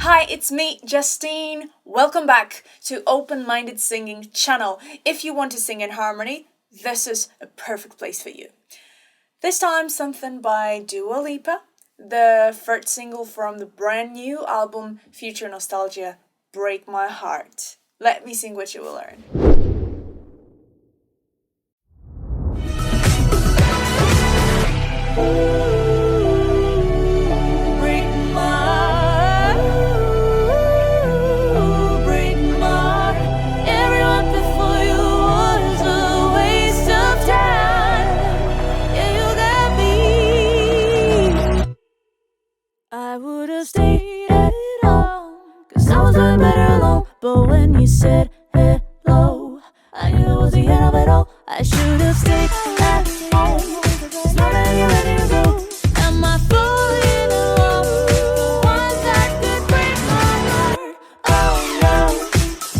Hi, it's me, Justine. Welcome back to Open-Minded Singing channel. If you want to sing in harmony, this is a perfect place for you. This time something by Dua Lipa, the third single from the brand new album Future Nostalgia, Break My Heart. Let me sing what you will learn. I would have stayed at home, 'cause I was doing better alone. But when you said hello, I knew it was the end of it all. I should have stayed at home. It's not that you're ready to go. Am I falling in love with the one that could break my heart? Oh no,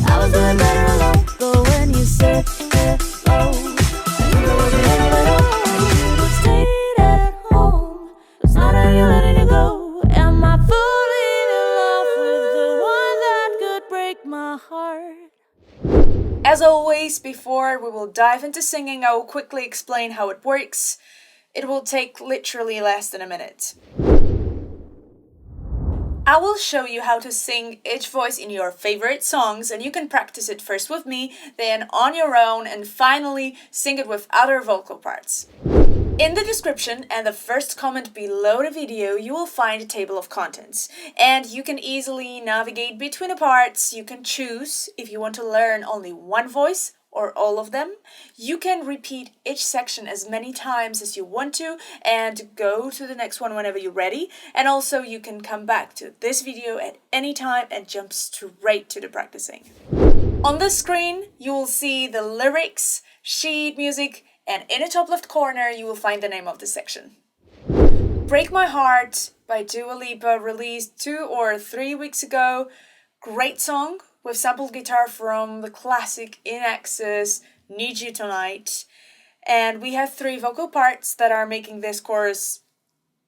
I was doing better alone. But when you said hello, I knew it was the end of it all. I should have stayed at home. It's not that you're ready to go. Am I falling in love with the one that could break my heart? As always, before we will dive into singing, I will quickly explain how it works. It will take literally less than a minute. I will show you how to sing each voice in your favorite songs, and you can practice it first with me, then on your own, and finally sing it with other vocal parts. In the description and the first comment below the video, you will find a table of contents, and you can easily navigate between the parts. You can choose if you want to learn only one voice or all of them. You can repeat each section as many times as you want to and go to the next one whenever you're ready. And also you can come back to this video at any time and jump straight to the practicing. On the screen, you will see the lyrics, sheet music, and in the top left corner, you will find the name of the section. Break My Heart by Dua Lipa, released 2 or 3 weeks ago. Great song with sampled guitar from the classic In Excess Need You Tonight. And we have 3 vocal parts that are making this chorus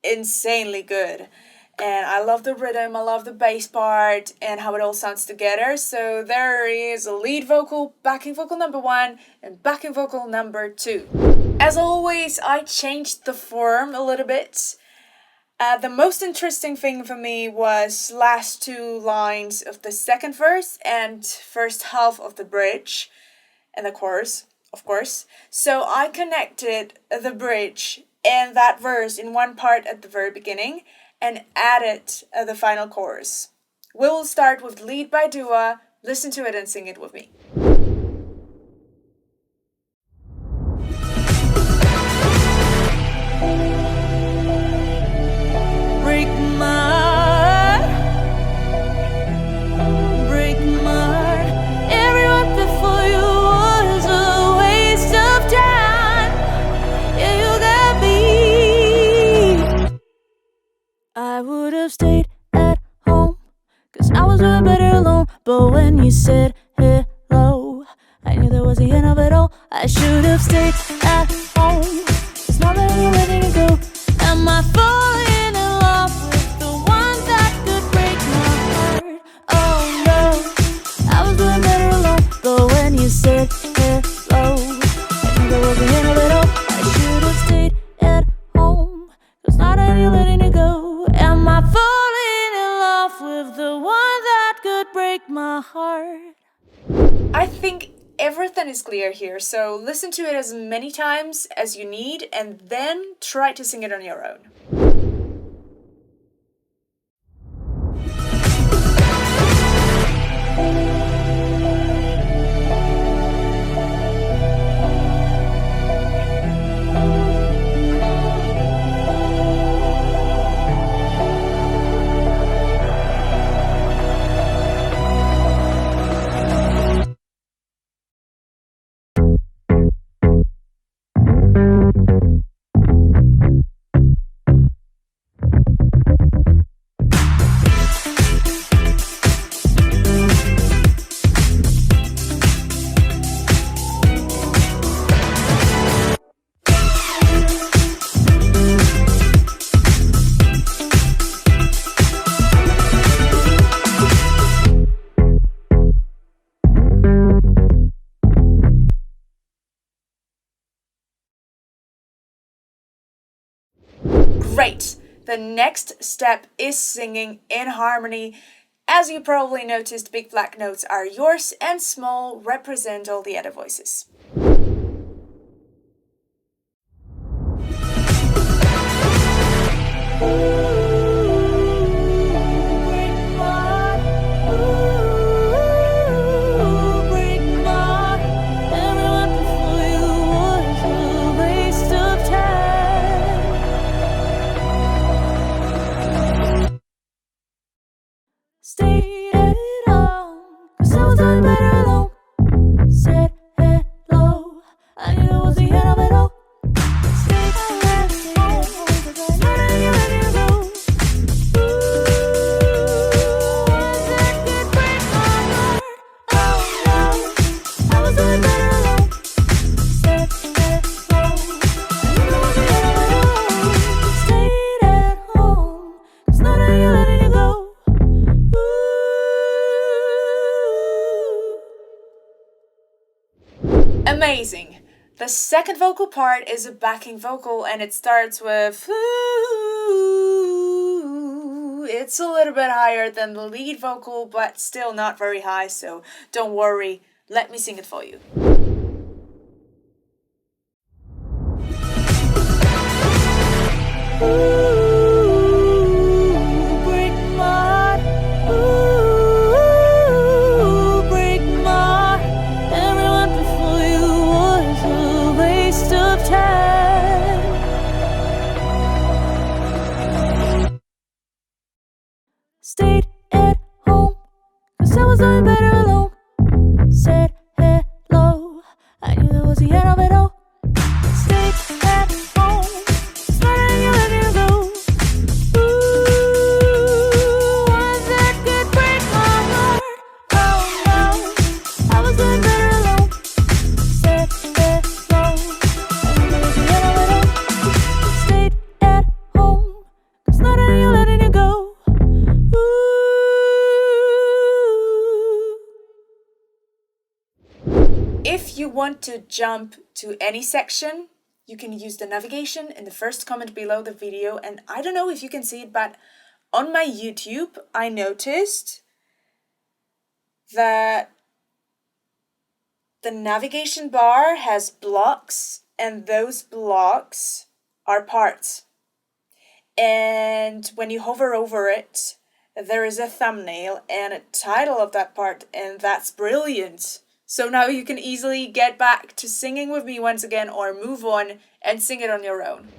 insanely good. And I love the rhythm, I love the bass part, and how it all sounds together. So there is a lead vocal, backing vocal number 1, and backing vocal number 2. As always, I changed the form a little bit. The most interesting thing for me was last 2 lines of the second verse and first half of the bridge, and the chorus, of course. So I connected the bridge and that verse in one part at the very beginning, and added the final chorus. We will start with Lead by Dua. Listen to it and sing it with me. Break my heart, break my heart. Everyone before you was a waste of time. Yeah, you got me. I would have stayed at home, 'cause I was doing better alone. But when you said hello, I knew that was the end of it all. I should have stayed at home. It's not that you're ready to go. Am I falling in love with the one that could break my heart? Oh no, I was doing better alone. But when you said hello, I knew that was the end of it all. I should have stayed at home. It's not that you're ready to go. Am I falling in love with the one that could break my heart? I think everything is clear here, so listen to it as many times as you need and then try to sing it on your own. The next step is singing in harmony. As you probably noticed, big black notes are yours and small represent all the other voices. Stayed at home, 'cause I was doing better alone. Said hello, I knew it was the end of it all. Stayed at home, 'cause I know you let you go. Ooh, one that could break my heart. Oh no, I was doing better alone. Said hello, I knew it was the end of it all. Stayed at home, 'cause now that you're letting you go. Amazing! The second vocal part is a backing vocal and it starts with ooh. It's a little bit higher than the lead vocal, but still not very high, so don't worry. Let me sing it for you. Stayed at home, 'cause I was doing better alone. Said hello, I knew that was the end of it all. Stayed at home, it's not letting you let you go. Ooh, one that could break my heart. Oh no, I was doing better alone. Said hello, I knew that was the end of it all. Stayed at home, 'cause not letting you letting you go. If you want to jump to any section, you can use the navigation in the first comment below the video. And I don't know if you can see it, but on my YouTube, I noticed that the navigation bar has blocks, and those blocks are parts. And when you hover over it, there is a thumbnail and a title of that part, and that's brilliant. So now you can easily get back to singing with me once again or move on and sing it on your own.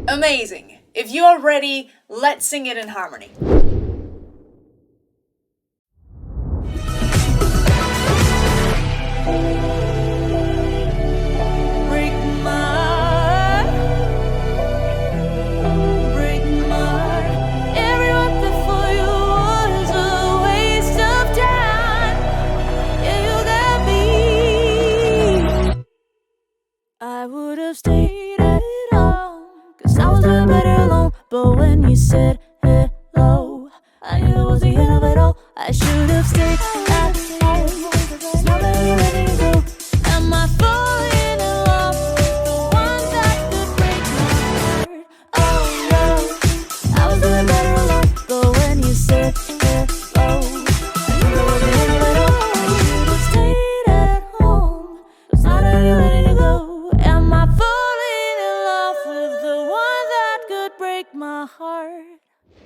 Amazing! If you are ready, let's sing it in harmony. I would have stayed at home, 'cause I was doing better alone. But when you said hello, I knew it was the end of it all. I should have stayed at home, 'cause now that you're letting it go. Am I falling in love with the one that could break my heart? Oh no, I was doing better alone. But when you said hello, I knew it was the end of it all. I should have stayed at home, 'cause now that you're letting it go. Am I falling in love with the one that could break my heart?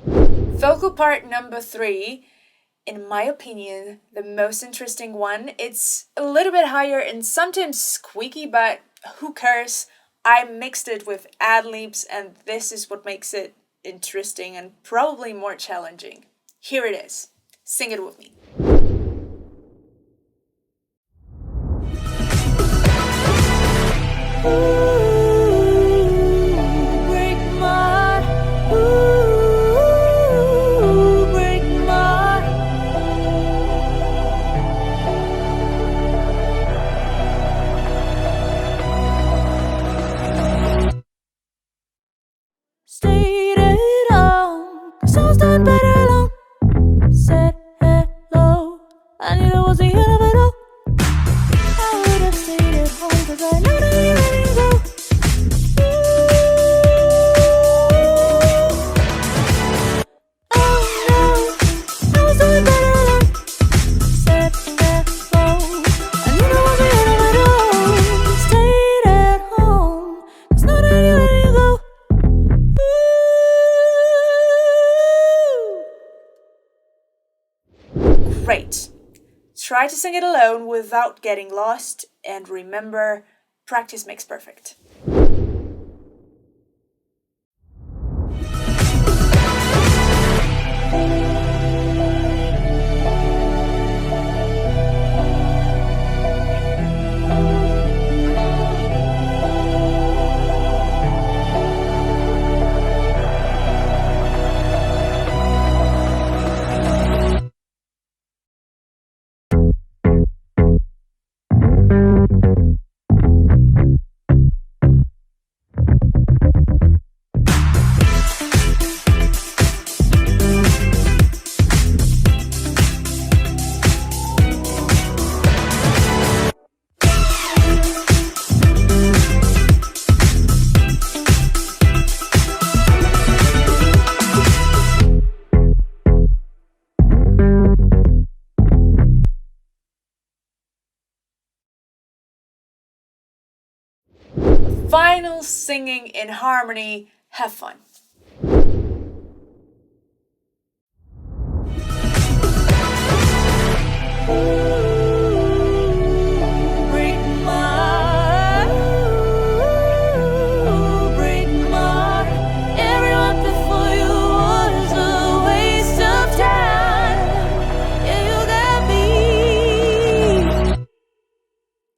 Vocal part number 3, in my opinion, the most interesting one. It's a little bit higher and sometimes squeaky, but who cares? I mixed it with ad-libs, and this is what makes it interesting and probably more challenging. Here it is. Sing it with me. Stayed at home, 'cause I was doing better alone. Said hello, I knew that was the end of it all. I would have stayed at home, 'cause I know that you're ready to go. Oh no, I was doing better alone. Said hello, I knew that was the end of it all. Stayed at home, 'cause now that you're ready to go. Great. Try to sing it alone without getting lost, and remember, practice makes perfect. Final singing in harmony. Have fun.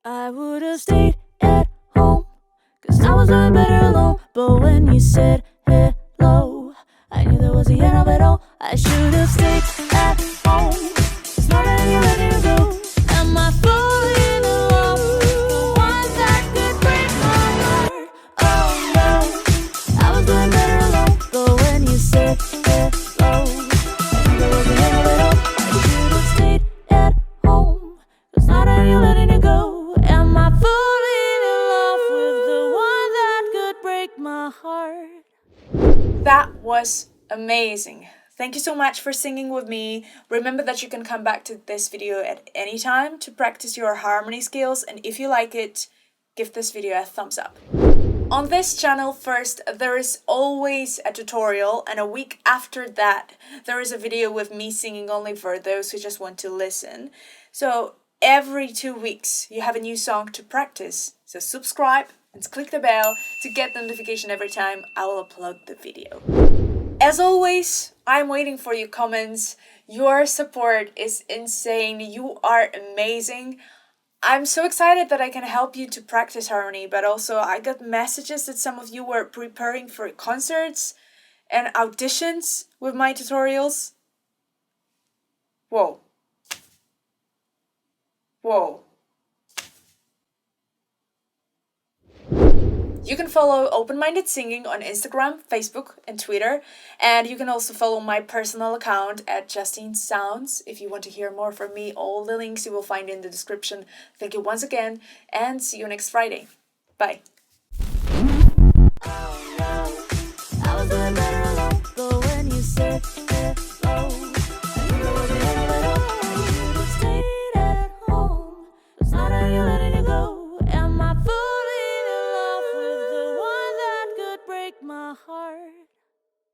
I would have stayed at home, 'cause I was doing better alone. But when you said hello, I knew that was the end of it all. I should have stayed at home, 'cause now that you're ready to go. Am I falling in love with the one that could break my heart? Oh no, I was doing better alone. But when you said hello, I knew that was the end of it all. I should have stayed at home, 'cause now that you're letting it go. Am I falling in love with the one that could break my heart? That was amazing. Thank you so much for singing with me. Remember that you can come back to this video at any time to practice your harmony skills, and if you like it, give this video a thumbs up. On this channel, first, there is always a tutorial, and a week after that, there is a video with me singing only for those who just want to listen. So every 2 weeks, you have a new song to practice. So subscribe and click the bell to get the notification every time I will upload the video. As always, I'm waiting for your comments. Your support is insane. You are amazing. I'm so excited that I can help you to practice harmony, but also I got messages that some of you were preparing for concerts and auditions with my tutorials. Whoa. Whoa. You can follow Open-Minded Singing on Instagram, Facebook, and Twitter. And you can also follow my personal account at justinesounds if you want to hear more from me. All the links you will find in the description. Thank you once again, and see you next Friday. Bye. Oh no, I was doing better alone. But when you said hello, I knew that was the end of it all. You stayed at home, 'cause now that you're letting